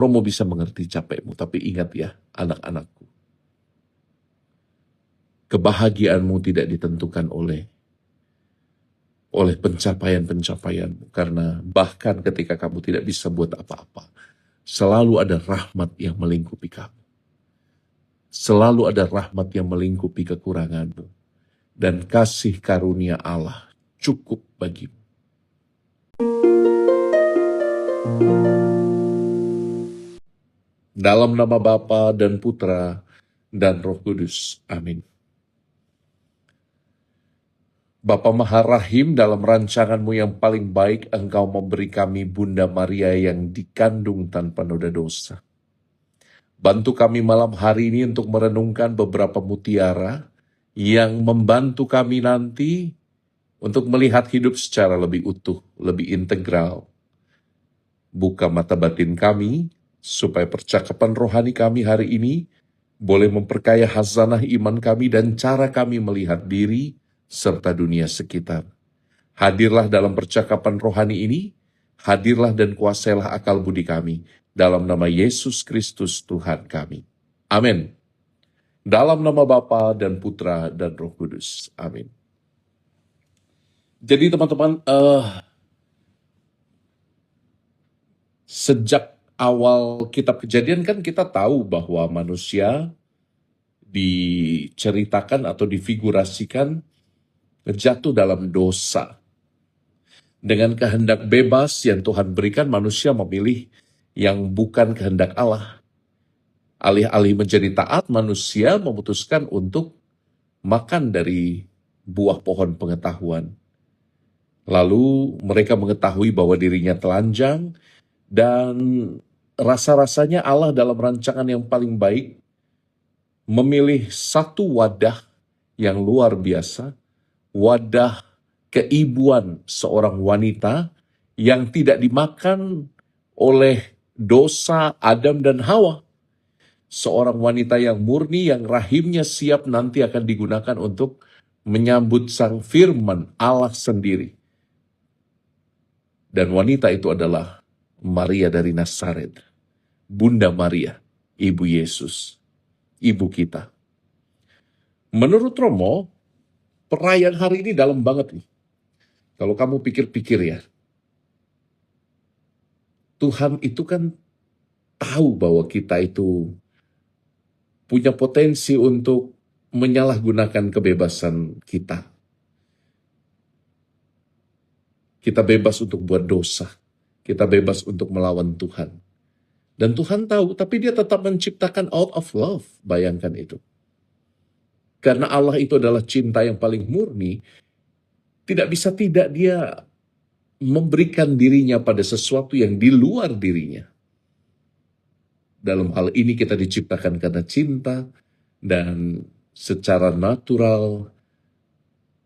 Romo bisa mengerti capekmu, tapi ingat ya, anak-anakku, kebahagiaanmu tidak ditentukan oleh pencapaian-pencapaianmu, karena bahkan ketika kamu tidak bisa buat apa-apa, selalu ada rahmat yang melingkupi kamu. Selalu ada rahmat yang melingkupi kekuranganmu. Dan kasih karunia Allah cukup bagimu. Dalam nama Bapa dan Putra dan Roh Kudus. Amin. Bapa Maha Rahim, dalam rancanganmu yang paling baik, Engkau memberi kami Bunda Maria yang dikandung tanpa noda dosa. Bantu kami malam hari ini untuk merenungkan beberapa mutiara yang membantu kami nanti untuk melihat hidup secara lebih utuh, lebih integral. Buka mata batin kami, supaya percakapan rohani kami hari ini boleh memperkaya hazanah iman kami dan cara kami melihat diri serta dunia sekitar. Hadirlah dalam percakapan rohani ini, hadirlah dan kuasailah akal budi kami, dalam nama Yesus Kristus Tuhan kami. Amin. Dalam nama Bapa dan Putra dan Roh Kudus. Amin. Jadi teman-teman, sejak awal kitab Kejadian kan kita tahu bahwa manusia diceritakan atau difigurasikan jatuh dalam dosa. Dengan kehendak bebas yang Tuhan berikan, manusia memilih yang bukan kehendak Allah. Alih-alih menjadi taat, manusia memutuskan untuk makan dari buah pohon pengetahuan. Lalu mereka mengetahui bahwa dirinya telanjang, dan rasa-rasanya Allah dalam rancangan yang paling baik memilih satu wadah yang luar biasa, wadah keibuan seorang wanita yang tidak dimakan oleh dosa Adam dan Hawa. Seorang wanita yang murni, yang rahimnya siap nanti akan digunakan untuk menyambut sang firman Allah sendiri. Dan wanita itu adalah Maria dari Nazaret, Bunda Maria, Ibu Yesus, Ibu kita. Menurut Romo, perayaan hari ini dalam banget nih. Kalau kamu pikir-pikir ya, Tuhan itu kan tahu bahwa kita itu punya potensi untuk menyalahgunakan kebebasan kita. Kita bebas untuk buat dosa. Kita bebas untuk melawan Tuhan. Dan Tuhan tahu, tapi dia tetap menciptakan out of love. Bayangkan itu. Karena Allah itu adalah cinta yang paling murni, tidak bisa tidak dia memberikan dirinya pada sesuatu yang di luar dirinya. Dalam hal ini kita diciptakan karena cinta, dan secara natural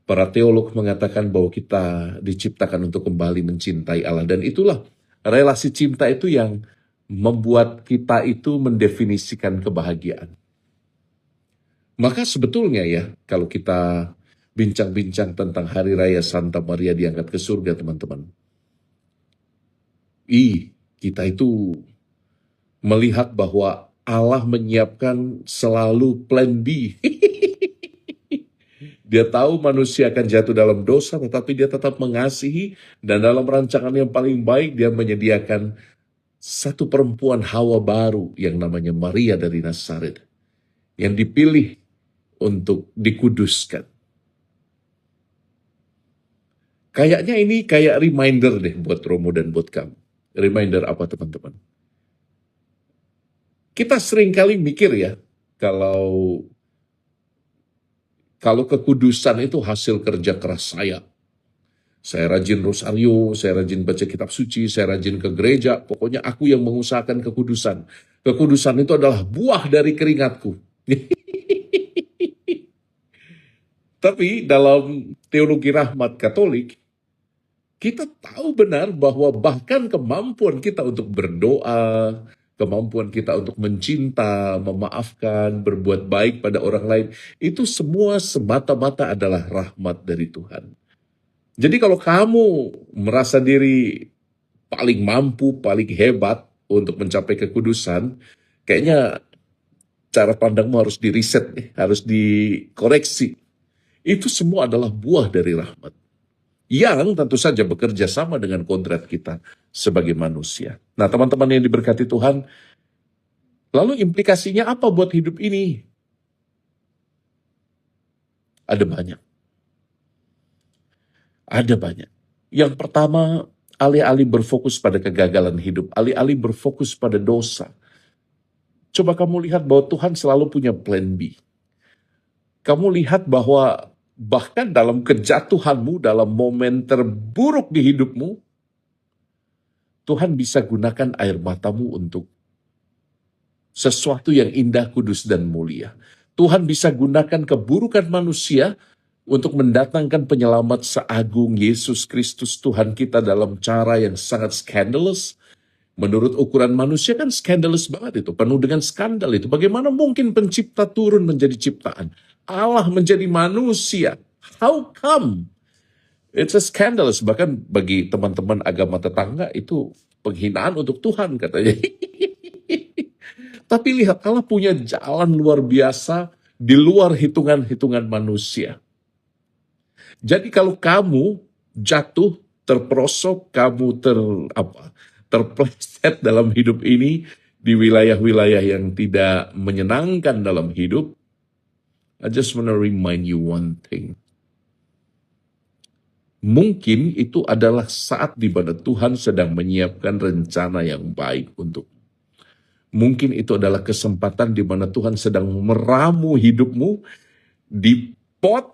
para teolog mengatakan bahwa kita diciptakan untuk kembali mencintai Allah. Dan itulah relasi cinta itu yang membuat kita itu mendefinisikan kebahagiaan. Maka sebetulnya ya, kalau kita bincang-bincang tentang Hari Raya Santa Maria diangkat ke surga, teman-teman, kita itu melihat bahwa Allah menyiapkan selalu plan B. Dia tahu manusia akan jatuh dalam dosa, tetapi dia tetap mengasihi, dan dalam rancangan yang paling baik dia menyediakan satu perempuan Hawa baru yang namanya Maria dari Nazaret, yang dipilih untuk dikuduskan. Kayaknya ini kayak reminder deh buat Romo dan buat kamu. Reminder apa, teman-teman? Kita seringkali mikir ya, kalau kekudusan itu hasil kerja keras saya. Saya rajin rosario, saya rajin baca kitab suci, saya rajin ke gereja, pokoknya aku yang mengusahakan kekudusan. Kekudusan itu adalah buah dari keringatku. Tapi dalam teologi rahmat Katolik, kita tahu benar bahwa bahkan kemampuan kita untuk berdoa, kemampuan kita untuk mencinta, memaafkan, berbuat baik pada orang lain, itu semua semata-mata adalah rahmat dari Tuhan. Jadi kalau kamu merasa diri paling mampu, paling hebat, untuk mencapai kekudusan, kayaknya cara pandangmu harus di-reset nih, harus dikoreksi. Itu semua adalah buah dari rahmat. Yang tentu saja bekerja sama dengan kodrat kita sebagai manusia. Nah, teman-teman yang diberkati Tuhan, lalu implikasinya apa buat hidup ini? Ada banyak. Ada banyak. Yang pertama, alih-alih berfokus pada kegagalan hidup, alih-alih berfokus pada dosa, coba kamu lihat bahwa Tuhan selalu punya plan B. Kamu lihat bahwa bahkan dalam kejatuhanmu, dalam momen terburuk di hidupmu, Tuhan bisa gunakan air matamu untuk sesuatu yang indah, kudus, dan mulia. Tuhan bisa gunakan keburukan manusia untuk mendatangkan penyelamat seagung Yesus Kristus Tuhan kita dalam cara yang sangat scandalous. Menurut ukuran manusia kan scandalous banget itu, penuh dengan skandal itu. Bagaimana mungkin pencipta turun menjadi ciptaan? Allah menjadi manusia. How come? It's a scandalous. Bahkan bagi teman-teman agama tetangga itu penghinaan untuk Tuhan katanya. Tapi lihat, Allah punya jalan luar biasa di luar hitungan-hitungan manusia. Jadi kalau kamu jatuh, terperosok, kamu terpleset dalam hidup ini di wilayah-wilayah yang tidak menyenangkan dalam hidup, I just want to remind you one thing. Mungkin itu adalah saat di mana Tuhan sedang menyiapkan rencana yang baik untuk. Mungkin itu adalah kesempatan di mana Tuhan sedang meramu hidupmu di pot,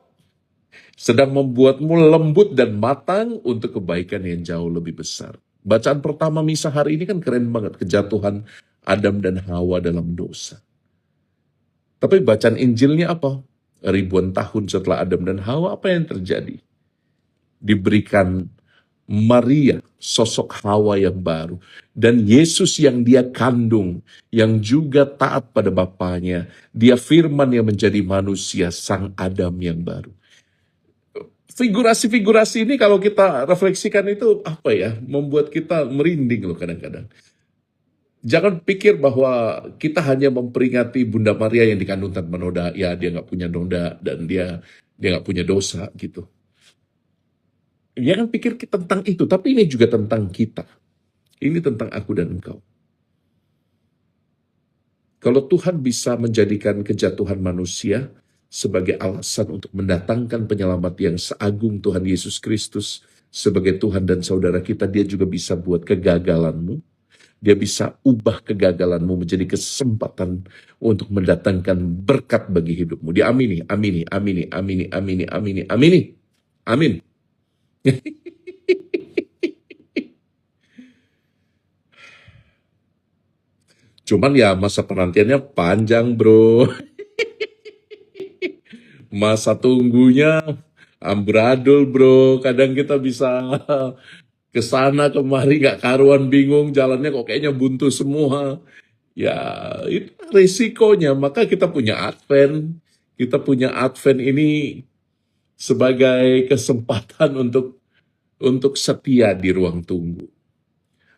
sedang membuatmu lembut dan matang untuk kebaikan yang jauh lebih besar. Bacaan pertama misa hari ini kan keren banget, kejatuhan Adam dan Hawa dalam dosa. Tapi bacaan Injilnya apa? Ribuan tahun setelah Adam dan Hawa, apa yang terjadi? Diberikan Maria, sosok Hawa yang baru. Dan Yesus yang dia kandung, yang juga taat pada Bapaknya. Dia firman yang menjadi manusia, sang Adam yang baru. Figurasi-figurasi ini kalau kita refleksikan itu apa ya, membuat kita merinding loh kadang-kadang. Jangan pikir bahwa kita hanya memperingati Bunda Maria yang dikandung tanpa noda, ya dia nggak punya noda dan dia nggak punya dosa gitu. Jangan pikir tentang itu, tapi ini juga tentang kita. Ini tentang aku dan engkau. Kalau Tuhan bisa menjadikan kejatuhan manusia sebagai alasan untuk mendatangkan penyelamat yang seagung Tuhan Yesus Kristus sebagai Tuhan dan saudara kita, dia juga bisa buat kegagalanmu. Dia bisa ubah kegagalanmu menjadi kesempatan untuk mendatangkan berkat bagi hidupmu. Diamini, amini, amini, amini, amini, amini, amini. Amin. Cuman ya masa penantiannya panjang bro. Masa tunggunya amburadul bro. Kadang kita bisa kesana kemari gak karuan, bingung jalannya kok kayaknya buntu semua. Ya itu risikonya. Maka kita punya Advent. Kita punya Advent ini sebagai kesempatan untuk setia di ruang tunggu.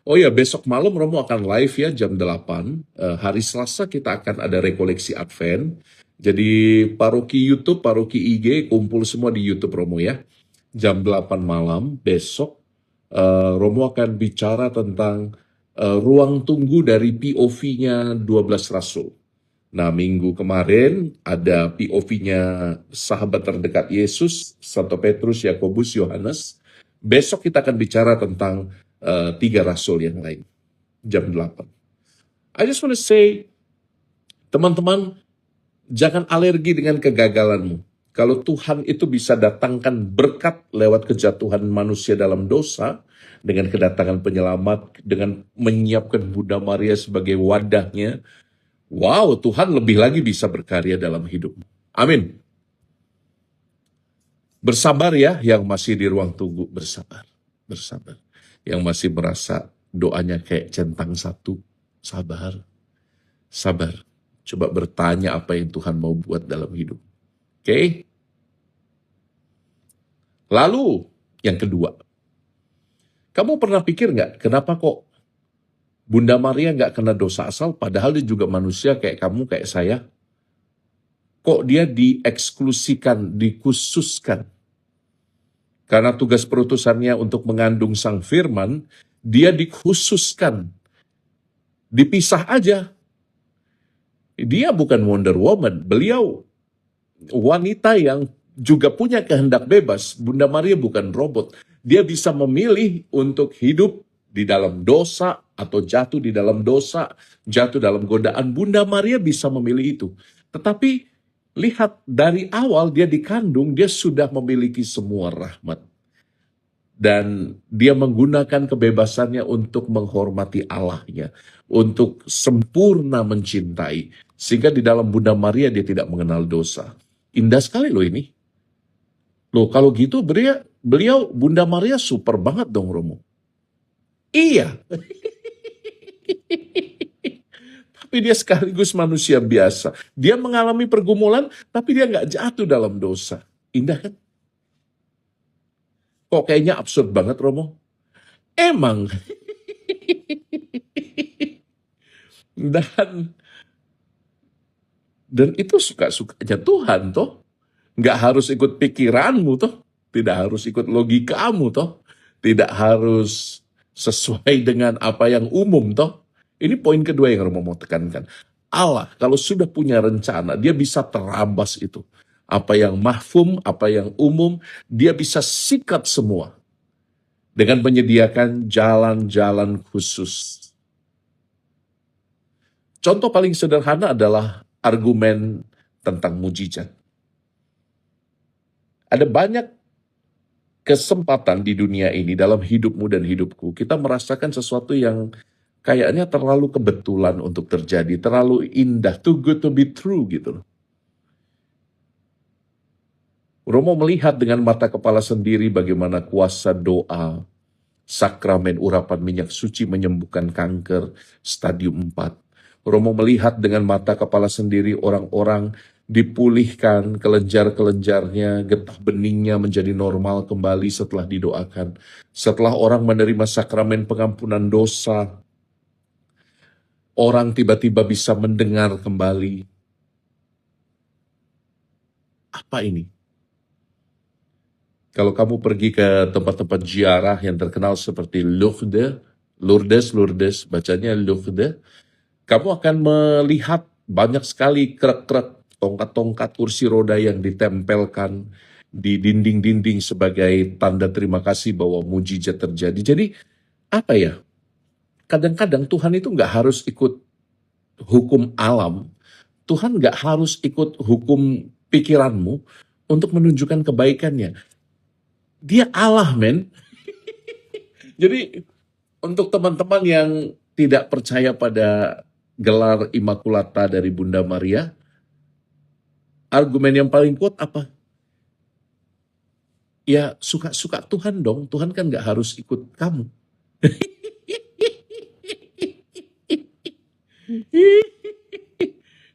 Oh ya, besok malam Romo akan live ya jam 8. Hari Selasa kita akan ada rekoleksi Advent. Jadi paroki YouTube, paroki IG, kumpul semua di YouTube Romo ya. Jam 8 malam besok Romo akan bicara tentang ruang tunggu dari POV-nya 12 Rasul. Nah, minggu kemarin ada POV-nya sahabat terdekat Yesus, Santo Petrus, Yakobus, Yohanes. Besok kita akan bicara tentang 3 rasul yang lain. Jam 8. I just want to say, teman-teman, jangan alergi dengan kegagalanmu. Kalau Tuhan itu bisa datangkan berkat lewat kejatuhan manusia dalam dosa, dengan kedatangan penyelamat, dengan menyiapkan Bunda Maria sebagai wadahnya, wow, Tuhan lebih lagi bisa berkarya dalam hidupmu. Amin. Bersabar ya, yang masih di ruang tunggu, bersabar. Bersabar. Yang masih merasa doanya kayak centang satu, sabar. Sabar. Coba bertanya apa yang Tuhan mau buat dalam hidup. Oke? Lalu, yang kedua. Kamu pernah pikir nggak, kenapa kok Bunda Maria nggak kena dosa asal, padahal dia juga manusia kayak kamu, kayak saya. Kok dia dieksklusikan, dikhususkan? Karena tugas perutusannya untuk mengandung Sang Firman, dia dikhususkan, dipisah aja. Dia bukan Wonder Woman, beliau wanita yang juga punya kehendak bebas. Bunda Maria bukan robot. Dia bisa memilih untuk hidup di dalam dosa atau jatuh di dalam dosa, jatuh dalam godaan. Bunda Maria bisa memilih itu. Tetapi lihat dari awal dia dikandung, dia sudah memiliki semua rahmat. Dan dia menggunakan kebebasannya untuk menghormati Allahnya, untuk sempurna mencintai. Sehingga di dalam Bunda Maria dia tidak mengenal dosa. Indah sekali loh ini. Loh kalau gitu beliau Bunda Maria super banget dong Romo. Iya, tapi dia sekaligus manusia biasa. Dia mengalami pergumulan, tapi dia nggak jatuh dalam dosa. Indah kan? Kok kayaknya absurd banget Romo? Emang. Dan itu suka-sukanya Tuhan toh. Nggak harus ikut pikiranmu toh. Tidak harus ikut logikamu toh. Tidak harus sesuai dengan apa yang umum toh. Ini poin kedua yang Romo mau tekankan. Allah kalau sudah punya rencana, dia bisa terabas itu. Apa yang mahfum, apa yang umum, dia bisa sikat semua. Dengan menyediakan jalan-jalan khusus. Contoh paling sederhana adalah argumen tentang mujizat. Ada banyak kesempatan di dunia ini dalam hidupmu dan hidupku. Kita merasakan sesuatu yang kayaknya terlalu kebetulan untuk terjadi, terlalu indah, too good to be true gitu loh. Romo melihat dengan mata kepala sendiri bagaimana kuasa doa, sakramen urapan minyak suci menyembuhkan kanker stadium 4. Romo melihat dengan mata kepala sendiri orang-orang dipulihkan kelenjar-kelenjarnya, getah beningnya menjadi normal kembali setelah didoakan. Setelah orang menerima sakramen pengampunan dosa, orang tiba-tiba bisa mendengar kembali. Apa ini? Kalau kamu pergi ke tempat-tempat ziarah yang terkenal seperti Lourdes, bacanya Lourdes, kamu akan melihat banyak sekali krek-krek, tongkat-tongkat kursi roda yang ditempelkan di dinding-dinding sebagai tanda terima kasih bahwa mujizat terjadi. Jadi, apa ya? Kadang-kadang Tuhan itu nggak harus ikut hukum alam. Tuhan nggak harus ikut hukum pikiranmu untuk menunjukkan kebaikannya. Dia Allah, men. Jadi, untuk teman-teman yang tidak percaya pada gelar Immaculata dari Bunda Maria, argumen yang paling kuat apa? Ya suka-suka Tuhan dong, Tuhan kan nggak harus ikut kamu.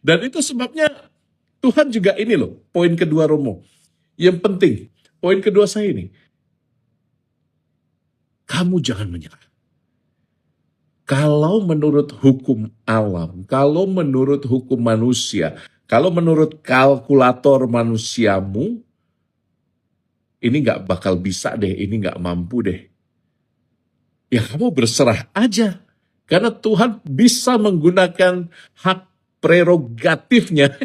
Dan itu sebabnya Tuhan juga ini loh, poin kedua Romo. Yang penting, poin kedua saya ini, kamu jangan menyerah. Kalau menurut hukum alam, kalau menurut hukum manusia, kalau menurut kalkulator manusiamu, ini nggak bakal bisa deh, ini nggak mampu deh. Ya kamu berserah aja. Karena Tuhan bisa menggunakan hak prerogatifnya.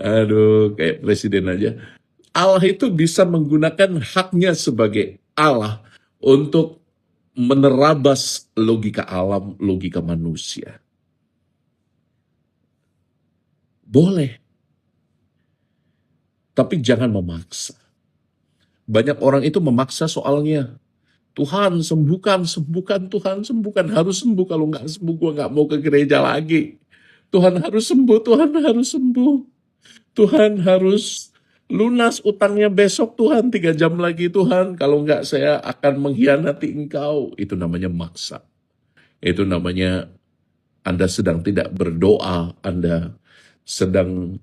Aduh, kayak presiden aja. Allah itu bisa menggunakan haknya sebagai Allah untuk menerabas logika alam, logika manusia. Boleh. Tapi jangan memaksa. Banyak orang itu memaksa soalnya. Tuhan sembuhkan, Tuhan sembuhkan. Harus sembuh, kalau nggak sembuh gue nggak mau ke gereja lagi. Tuhan harus sembuh, Tuhan harus sembuh. Tuhan harus lunas utangnya besok Tuhan, 3 jam lagi Tuhan. Kalau nggak saya akan mengkhianati engkau. Itu namanya maksa. Itu namanya Anda sedang tidak berdoa, Anda sedang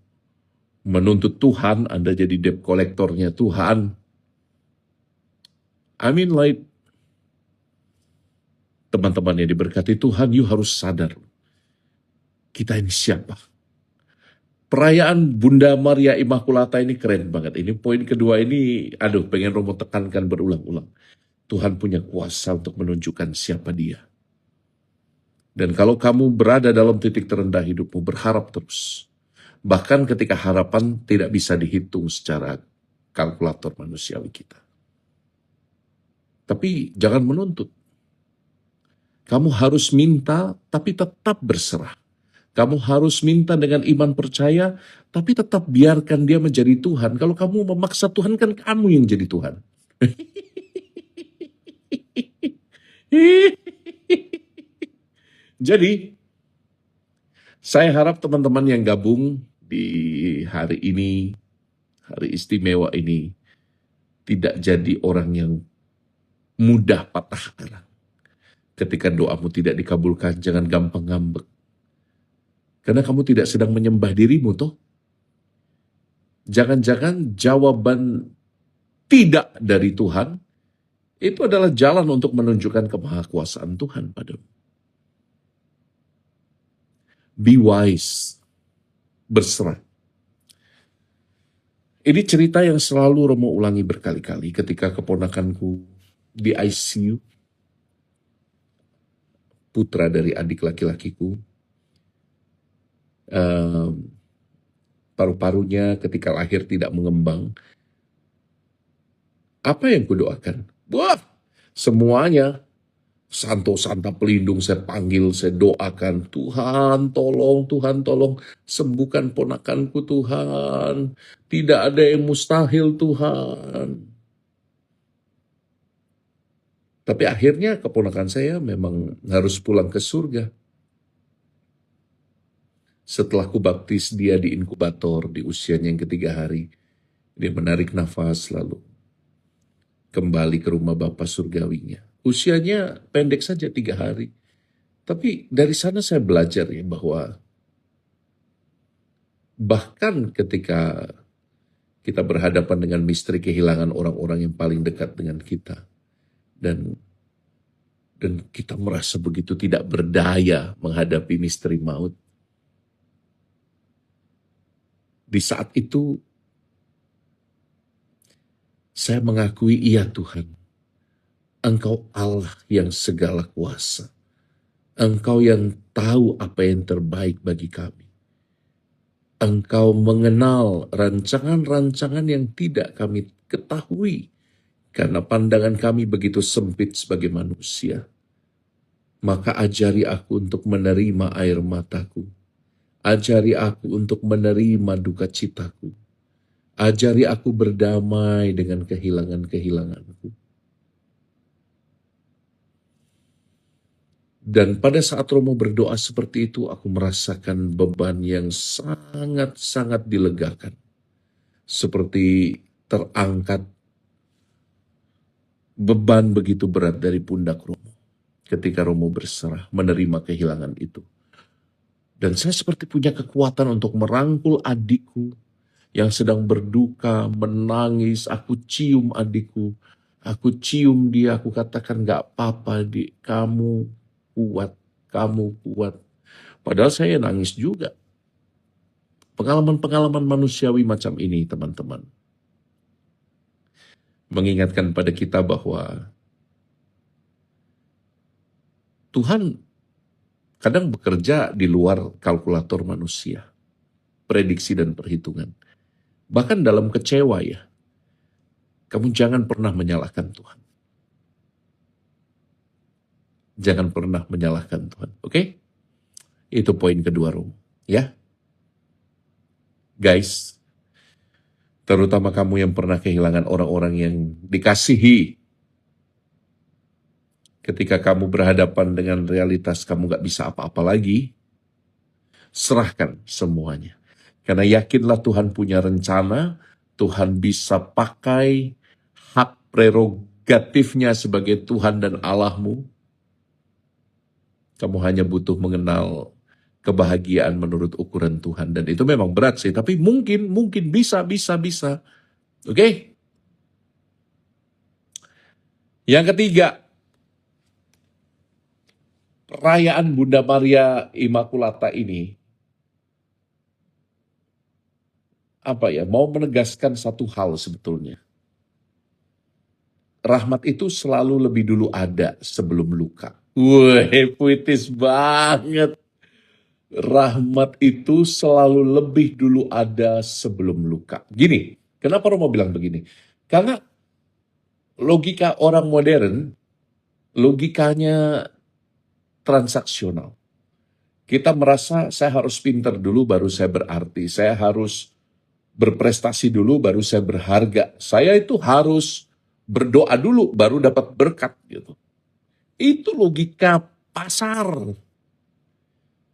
menuntut Tuhan, Anda jadi debt kolektornya Tuhan. I mean like, teman-teman yang diberkati Tuhan, you harus sadar, kita ini siapa? Perayaan Bunda Maria Immaculata ini keren banget. Ini poin kedua ini, pengen Romo tekankan berulang-ulang. Tuhan punya kuasa untuk menunjukkan siapa dia. Dan kalau kamu berada dalam titik terendah hidupmu, berharap terus. Bahkan ketika harapan tidak bisa dihitung secara kalkulator manusiawi kita. Tapi jangan menuntut. Kamu harus minta, tapi tetap berserah. Kamu harus minta dengan iman percaya, tapi tetap biarkan dia menjadi Tuhan. Kalau kamu memaksa Tuhan, kan kamu yang jadi Tuhan. Jadi, saya harap teman-teman yang gabung di hari ini, hari istimewa ini, tidak jadi orang yang mudah patah arang. Ketika doamu tidak dikabulkan, jangan gampang ngambek. Karena kamu tidak sedang menyembah dirimu, toh. Jangan-jangan jawaban tidak dari Tuhan, itu adalah jalan untuk menunjukkan kemahakuasaan Tuhan padamu. Be wise, berserah. Ini cerita yang selalu Romo ulangi berkali-kali ketika keponakanku di ICU, putra dari adik laki-lakiku, paru-parunya ketika lahir tidak mengembang. Apa yang kudoakan? Wah, semuanya. Santo Santa pelindung, saya panggil, saya doakan. Tuhan tolong, sembuhkan ponakanku Tuhan. Tidak ada yang mustahil Tuhan. Tapi akhirnya keponakan saya memang harus pulang ke surga. Setelah kubaptis dia di inkubator di usianya yang ketiga hari. Dia menarik nafas lalu kembali ke rumah Bapa surgawinya. Usianya pendek saja 3 hari. Tapi dari sana saya belajar ya bahwa bahkan ketika kita berhadapan dengan misteri kehilangan orang-orang yang paling dekat dengan kita. Dan kita merasa begitu tidak berdaya menghadapi misteri maut. Di saat itu, saya mengakui, iya Tuhan, Engkau Allah yang segala kuasa. Engkau yang tahu apa yang terbaik bagi kami. Engkau mengenal rancangan-rancangan yang tidak kami ketahui, karena pandangan kami begitu sempit sebagai manusia. Maka ajari aku untuk menerima air mataku. Ajari aku untuk menerima duka citaku. Ajari aku berdamai dengan kehilangan-kehilanganku. Dan pada saat Romo berdoa seperti itu, aku merasakan beban yang sangat-sangat dilegakan. Seperti terangkat beban begitu berat dari pundak Romo. Ketika Romo berserah, menerima kehilangan itu. Dan saya seperti punya kekuatan untuk merangkul adikku yang sedang berduka, menangis. Aku cium adikku, aku cium dia, aku katakan gak apa-apa dik, kamu kuat. Padahal saya nangis juga. Pengalaman-pengalaman manusiawi macam ini teman-teman. Mengingatkan pada kita bahwa Tuhan kadang bekerja di luar kalkulator manusia, prediksi dan perhitungan. Bahkan dalam kecewa ya, kamu jangan pernah menyalahkan Tuhan. Jangan pernah menyalahkan Tuhan, oke? Itu poin kedua Romo, ya. Guys, terutama kamu yang pernah kehilangan orang-orang yang dikasihi. Ketika kamu berhadapan dengan realitas kamu gak bisa apa-apa lagi, serahkan semuanya. Karena yakinlah Tuhan punya rencana, Tuhan bisa pakai hak prerogatifnya sebagai Tuhan dan Allahmu. Kamu hanya butuh mengenal kebahagiaan menurut ukuran Tuhan. Dan itu memang berat sih, tapi mungkin bisa. Oke? Yang ketiga, perayaan Bunda Maria Immaculata ini mau menegaskan satu hal sebetulnya. Rahmat itu selalu lebih dulu ada sebelum luka. Wah, puitis banget. Rahmat itu selalu lebih dulu ada sebelum luka. Gini, kenapa Romo bilang begini? Karena logika orang modern, logikanya transaksional. Kita merasa saya harus pinter dulu baru saya berarti. Saya harus berprestasi dulu baru saya berharga. Saya itu harus berdoa dulu baru dapat berkat gitu. Itu logika pasar.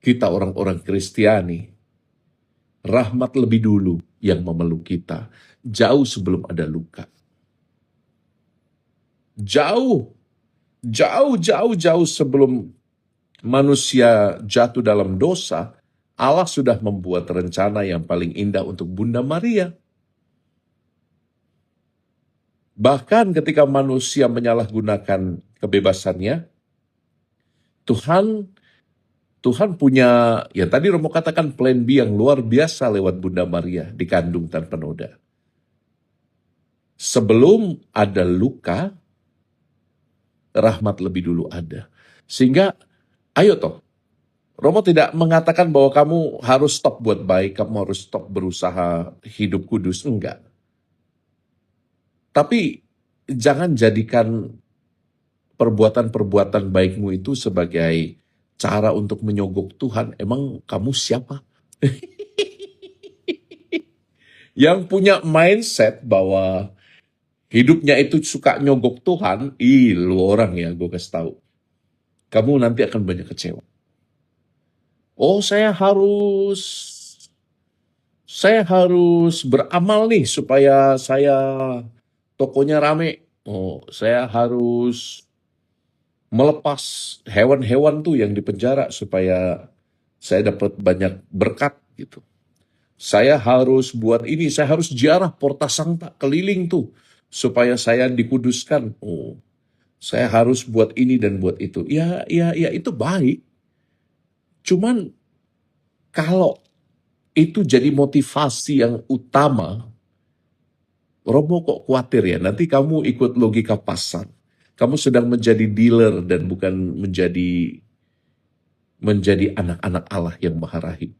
Kita orang-orang Kristiani, rahmat lebih dulu yang memeluk kita, jauh sebelum ada luka. Jauh sebelum manusia jatuh dalam dosa, Allah sudah membuat rencana yang paling indah untuk Bunda Maria. Bahkan ketika manusia menyalahgunakan kebebasannya, Tuhan punya, ya tadi Romo katakan plan B yang luar biasa lewat Bunda Maria dikandung tanpa noda. Sebelum ada luka, rahmat lebih dulu ada. Sehingga, ayo toh, Romo tidak mengatakan bahwa kamu harus stop buat baik, kamu harus stop berusaha hidup kudus, enggak. Tapi jangan jadikan perbuatan-perbuatan baikmu itu sebagai cara untuk menyogok Tuhan. Emang kamu siapa? Yang punya mindset bahwa hidupnya itu suka nyogok Tuhan, lu orang ya, gue kasih tahu. Kamu nanti akan banyak kecewa. Oh, saya harus beramal nih supaya saya tokonya rame. Oh, saya harus melepas hewan-hewan tuh yang di penjara supaya saya dapat banyak berkat gitu. Saya harus buat ini, saya harus ziarah Porta Sancta keliling tuh supaya saya dikuduskan. Oh, saya harus buat ini dan buat itu. Ya itu baik. Cuman kalau itu jadi motivasi yang utama, Romo kok khawatir ya, nanti kamu ikut logika pasar. Kamu sedang menjadi dealer dan bukan menjadi anak-anak Allah yang Maha Rahim.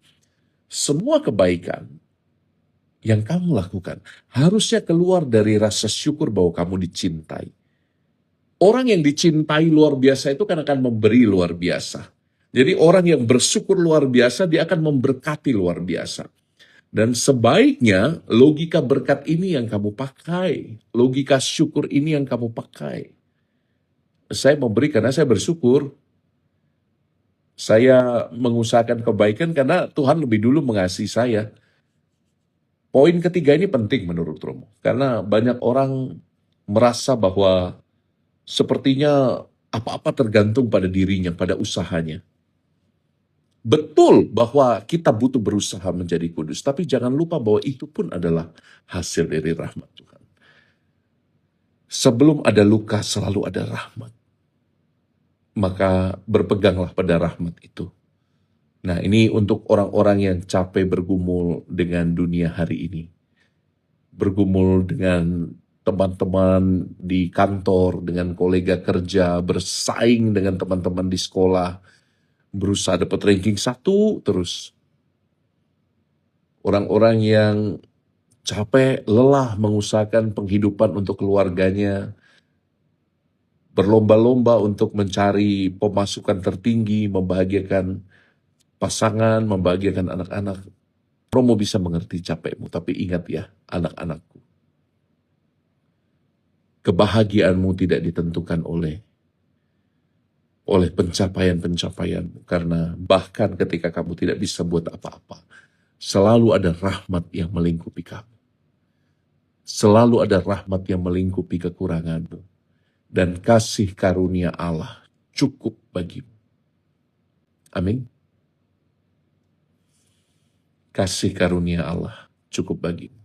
Semua kebaikan yang kamu lakukan harusnya keluar dari rasa syukur bahwa kamu dicintai. Orang yang dicintai luar biasa itu kan akan memberi luar biasa. Jadi orang yang bersyukur luar biasa, dia akan memberkati luar biasa. Dan sebaiknya logika berkat ini yang kamu pakai. Logika syukur ini yang kamu pakai. Saya memberi karena saya bersyukur. Saya mengusahakan kebaikan karena Tuhan lebih dulu mengasihi saya. Poin ketiga ini penting menurut Romo. Karena banyak orang merasa bahwa sepertinya apa-apa tergantung pada dirinya, pada usahanya. Betul bahwa kita butuh berusaha menjadi kudus, tapi jangan lupa bahwa itu pun adalah hasil dari rahmat Tuhan. Sebelum ada luka, selalu ada rahmat. Maka berpeganglah pada rahmat itu. Nah, ini untuk orang-orang yang capek bergumul dengan dunia hari ini. Bergumul dengan teman-teman di kantor, dengan kolega kerja, bersaing dengan teman-teman di sekolah, berusaha dapat ranking 1 terus. Orang-orang yang capek, lelah mengusahakan penghidupan untuk keluarganya, berlomba-lomba untuk mencari pemasukan tertinggi, membahagiakan pasangan, membahagiakan anak-anak. Romo bisa mengerti capekmu, tapi ingat ya, anak-anakku. Kebahagiaanmu tidak ditentukan oleh pencapaian-pencapaianmu. Karena bahkan ketika kamu tidak bisa buat apa-apa, selalu ada rahmat yang melingkupi kamu. Selalu ada rahmat yang melingkupi kekuranganmu. Dan kasih karunia Allah cukup bagimu. Amin. Kasih karunia Allah cukup bagimu.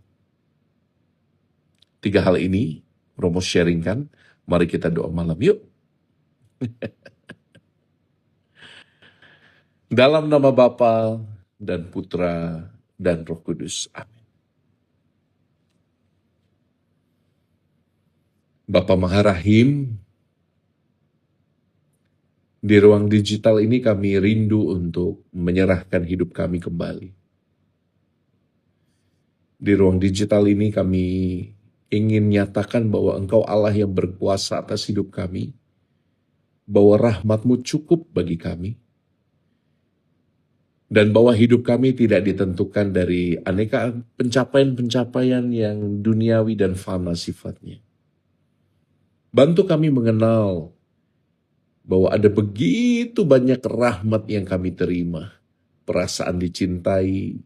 3 hal ini Romo sharingkan. Mari kita doa malam yuk. Dalam nama Bapa dan Putra dan Roh Kudus. Amin. Bapa Maha Rahim, di ruang digital ini kami rindu untuk menyerahkan hidup kami kembali. Di ruang digital ini kami ingin nyatakan bahwa Engkau Allah yang berkuasa atas hidup kami, bahwa rahmat-Mu cukup bagi kami, dan bahwa hidup kami tidak ditentukan dari aneka pencapaian-pencapaian yang duniawi dan fana sifatnya. Bantu kami mengenal bahwa ada begitu banyak rahmat yang kami terima, perasaan dicintai,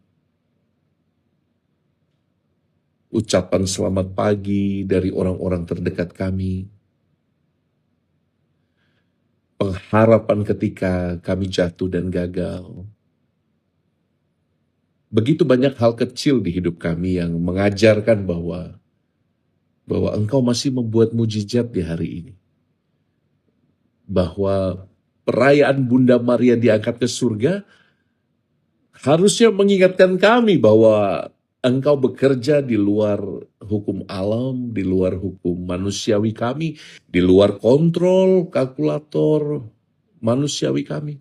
ucapan selamat pagi dari orang-orang terdekat kami, pengharapan ketika kami jatuh dan gagal. Begitu banyak hal kecil di hidup kami yang mengajarkan bahwa Engkau masih membuat mujizat di hari ini. Bahwa perayaan Bunda Maria diangkat ke surga harusnya mengingatkan kami bahwa Engkau bekerja di luar hukum alam, di luar hukum manusiawi kami, di luar kontrol kalkulator manusiawi kami.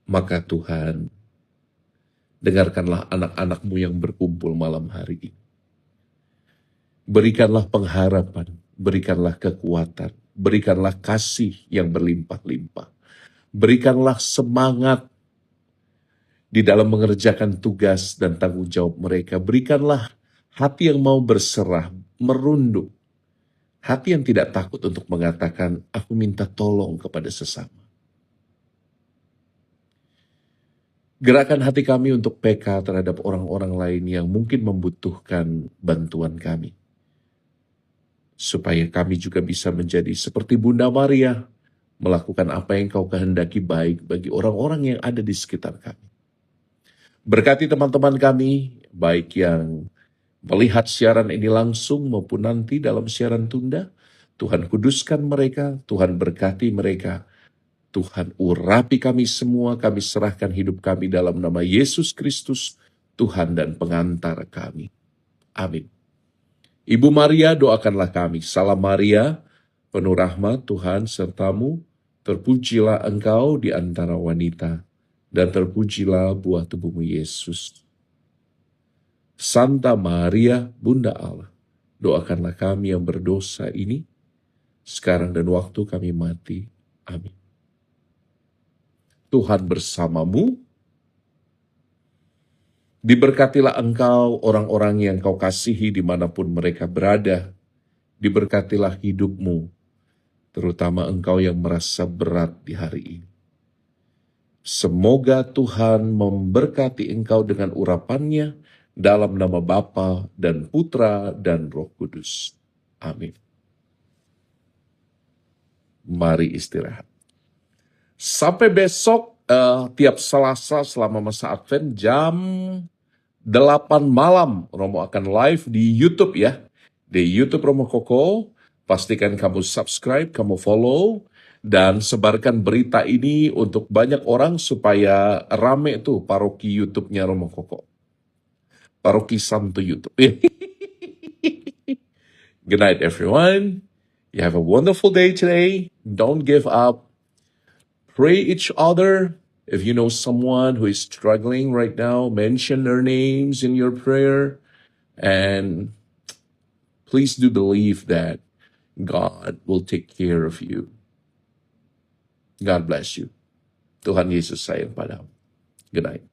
Maka Tuhan, dengarkanlah anak-anak-Mu yang berkumpul malam hari ini. Berikanlah pengharapan, berikanlah kekuatan, berikanlah kasih yang berlimpah-limpah. Berikanlah semangat di dalam mengerjakan tugas dan tanggung jawab mereka. Berikanlah hati yang mau berserah, merunduk. Hati yang tidak takut untuk mengatakan, aku minta tolong kepada sesama. Gerakan hati kami untuk PK terhadap orang-orang lain yang mungkin membutuhkan bantuan kami. Supaya kami juga bisa menjadi seperti Bunda Maria, melakukan apa yang Kau kehendaki baik bagi orang-orang yang ada di sekitar kami. Berkati teman-teman kami, baik yang melihat siaran ini langsung maupun nanti dalam siaran tunda. Tuhan kuduskan mereka, Tuhan berkati mereka. Tuhan urapi kami semua, kami serahkan hidup kami dalam nama Yesus Kristus, Tuhan dan pengantar kami. Amin. Ibu Maria, doakanlah kami. Salam Maria, penuh rahmat Tuhan sertamu, terpujilah engkau di antara wanita, dan terpujilah buah tubuhmu Yesus. Santa Maria, Bunda Allah, doakanlah kami yang berdosa ini, sekarang dan waktu kami mati. Amin. Tuhan bersamamu, diberkatilah engkau orang-orang yang kau kasihi dimanapun mereka berada, diberkatilah hidupmu, terutama engkau yang merasa berat di hari ini. Semoga Tuhan memberkati engkau dengan urapannya dalam nama Bapa dan Putra dan Roh Kudus. Amin. Mari istirahat. Sampai besok tiap Selasa selama masa Advent jam 8 malam Romo akan live di YouTube ya. Di YouTube Romo Koko. Pastikan kamu subscribe, kamu follow, dan sebarkan berita ini untuk banyak orang supaya rame tuh paroki YouTube-nya Romo Koko. Paroki Santo YouTube. Good night everyone. You have a wonderful day today. Don't give up. Pray each other. If you know someone who is struggling right now, mention their names in your prayer. And please do believe that God will take care of you. God bless you. Tuhan Yesus sayang padamu. Good night.